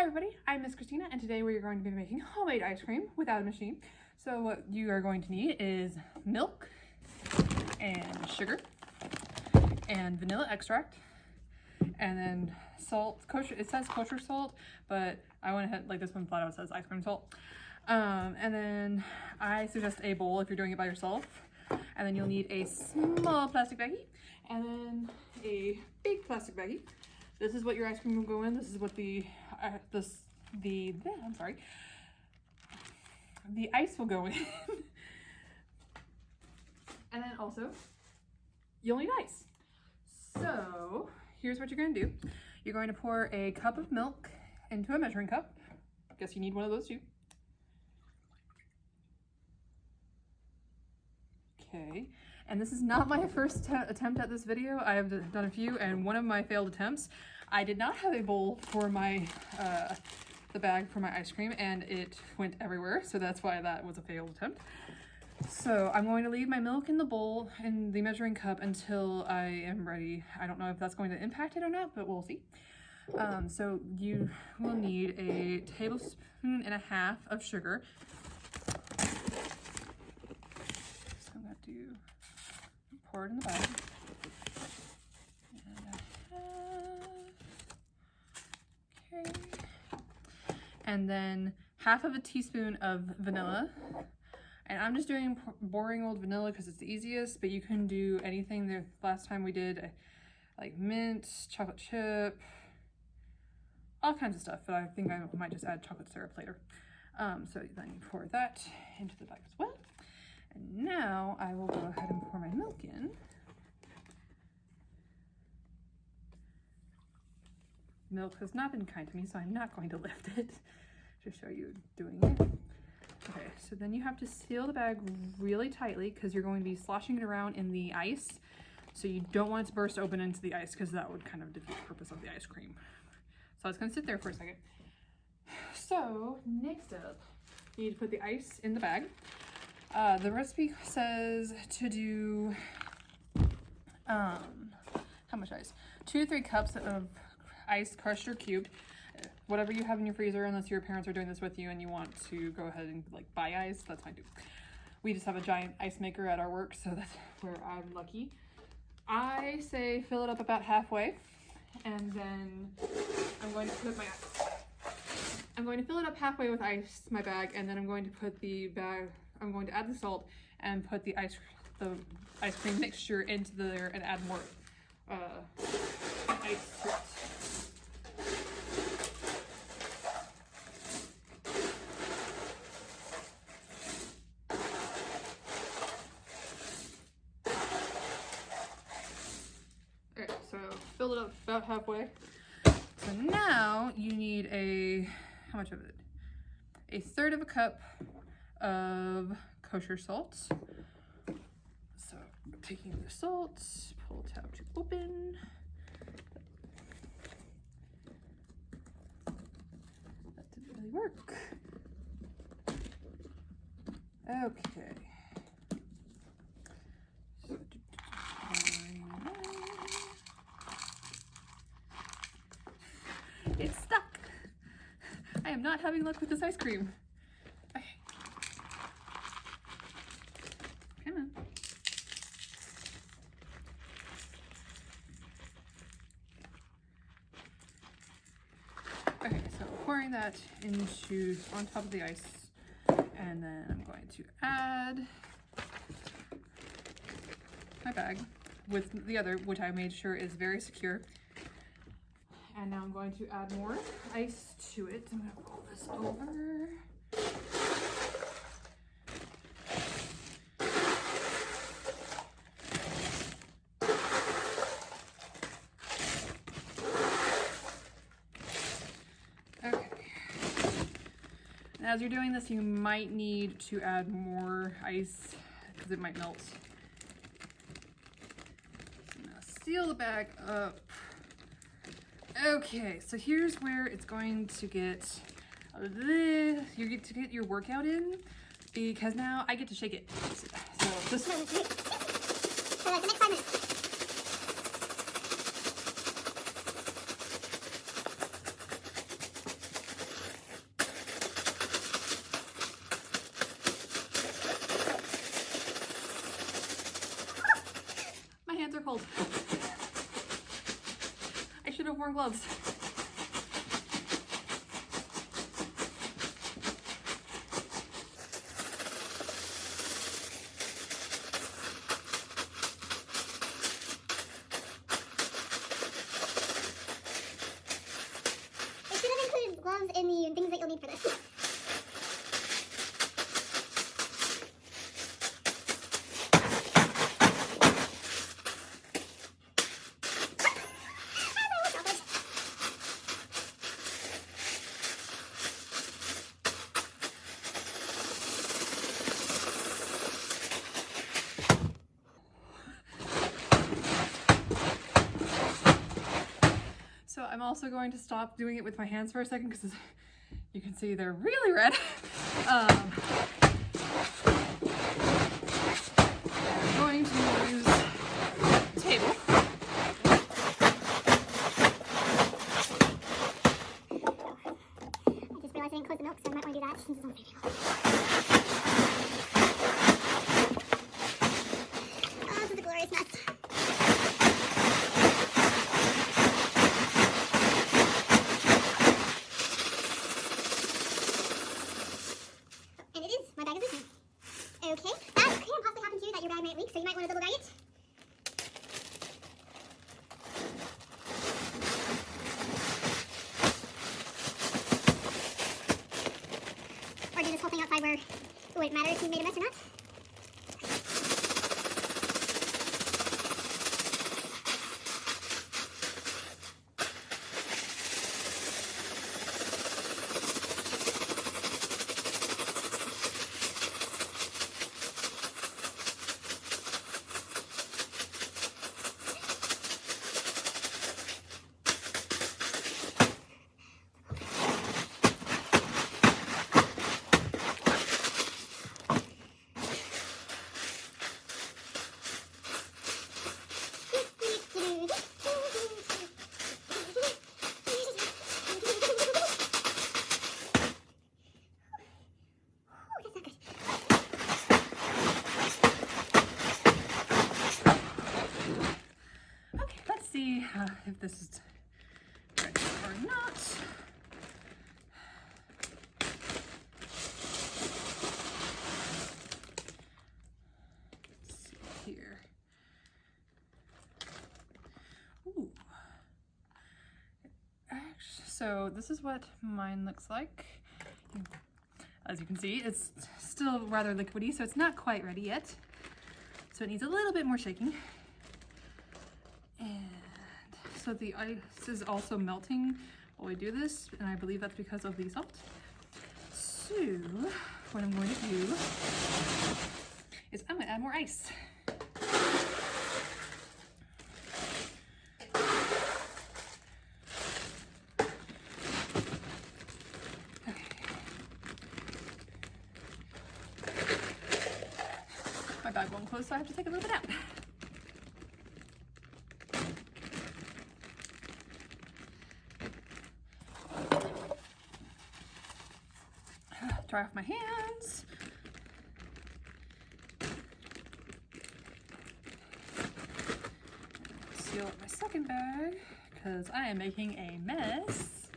everybody, I'm Miss Christina, and today we are going to be making homemade ice cream without a machine. So what you are going to need is milk and sugar and vanilla extract, and then salt. Kosher, it says kosher salt, but I went ahead, like this one flat out says ice cream salt. And then I suggest a bowl if you're doing it by yourself. And then you'll need a small plastic baggie and then a big plastic baggie. This is what your ice cream will go in. This is what the ice will go in. And then also, you'll need ice. So here's what you're going to do. You're going to pour a cup of milk into a measuring cup. Guess you need one of those too. Okay, and this is not my first attempt at this video. I have done a few, and one of my failed attempts, I did not have a bowl for my the bag for my ice cream, and it went everywhere, so that's why that was a failed attempt. So I'm going to leave my milk in the bowl in the measuring cup until I am ready. I don't know if that's going to impact it or not, but we'll see. So you will need a tablespoon and a half of sugar. I'm going to pour it in the bag. Okay. And then half of a teaspoon of vanilla. And I'm just doing boring old vanilla because it's the easiest, but you can do anything. The last time we did like mint, chocolate chip, all kinds of stuff, but I think I might just add chocolate syrup later. So then you pour that into the bag as well. And now I will go ahead and pour my milk in. Milk has not been kind to me, so I'm not going to lift it to show you doing it. Okay, so then you have to seal the bag really tightly because you're going to be sloshing it around in the ice. So you don't want it to burst open into the ice because that would kind of defeat the purpose of the ice cream. So it's going to sit there for a second. So next up, you need to put the ice in the bag. The recipe says to do, how much ice? 2 to 3 cups of ice, crushed or cubed. Whatever you have in your freezer, unless your parents are doing this with you and you want to go ahead and like buy ice, that's fine too. We just have a giant ice maker at our work, so that's where I'm lucky. I say fill it up about halfway, and then I'm going to put my I'm going to fill it up halfway with ice, my bag, and then I'm going to put the bag, I'm going to add the salt and put the ice cream mixture into there and add more ice to it. Alright, so fill it up about halfway. So now you need how much of it? 1/3 of a cup of kosher salt. So taking the salt, pull tab to open. That didn't really work. Okay. So, it's stuck. I am not having luck with this ice cream. Okay. Come on. Okay, so pouring that on top of the ice, and then I'm going to add my bag with the other, which I made sure is very secure. And now I'm going to add more ice to it. I'm going to roll this over. Okay. And as you're doing this, you might need to add more ice because it might melt. So now seal the bag up. Okay, so here's where it's going to get you get to get your workout in, because now I get to shake it. So this one. For like the next 5 minutes. more gloves. It should have included gloves in the things that you'll need for this. So I'm also going to stop doing it with my hands for a second because you can see they're really red. I'm going to use the table. I just realized I didn't close the milk, so I might want to do that since it's on the table. Oh, this is a glorious mess. And it is. My bag is leaking. Okay. That can possibly happen to you, that your bag might leak, so you might want to double bag it. Or do this whole thing outside where it wouldn't matter if you made a mess or not. Okay, let's see if this is ready or not. Let's see here. Ooh. So this is what mine looks like. As you can see, it's still rather liquidy, so it's not quite ready yet. So it needs a little bit more shaking. And so the ice is also melting while we do this, and I believe that's because of the salt. So what I'm going to do is I'm going to add more ice. My bag won't close, so I have to take a little bit out. Dry off my hands. Seal up my second bag because I am making a mess.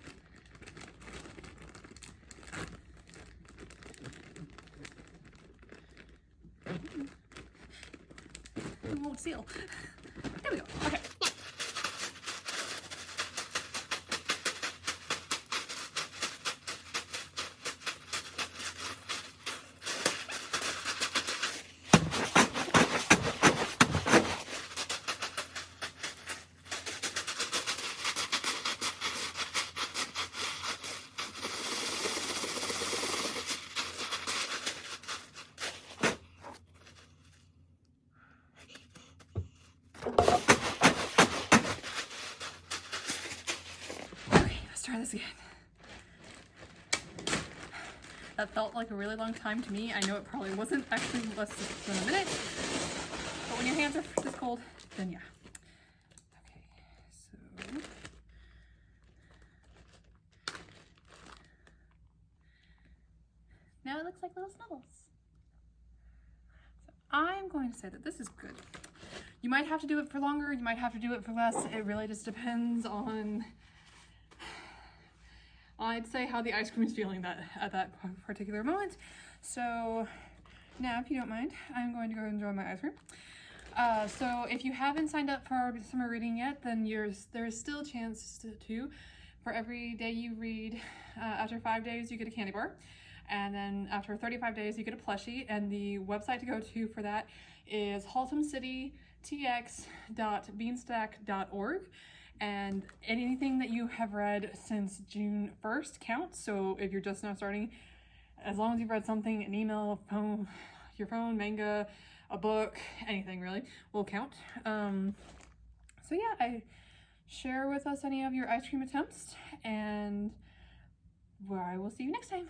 It won't seal. There we go. Okay. Try this again. That felt like a really long time to me. I know it probably wasn't actually less than a minute, but when your hands are this cold, then yeah. Okay, so now it looks like little snowballs. So I'm going to say that this is good. You might have to do it for longer, you might have to do it for less. It really just depends on, I'd say, how the ice cream is feeling at that particular moment. So now, if you don't mind, I'm going to go enjoy my ice cream. So if you haven't signed up for summer reading yet, then there's still a chance to. For every day you read, after 5 days you get a candy bar, and then after 35 days you get a plushie. And the website to go to for that is haltomcitytx.beanstack.org. And anything that you have read since June 1st counts. So if you're just now starting, as long as you've read something, an email, your phone, manga, a book, anything really will count. So yeah, share with us any of your ice cream attempts, and I will see you next time.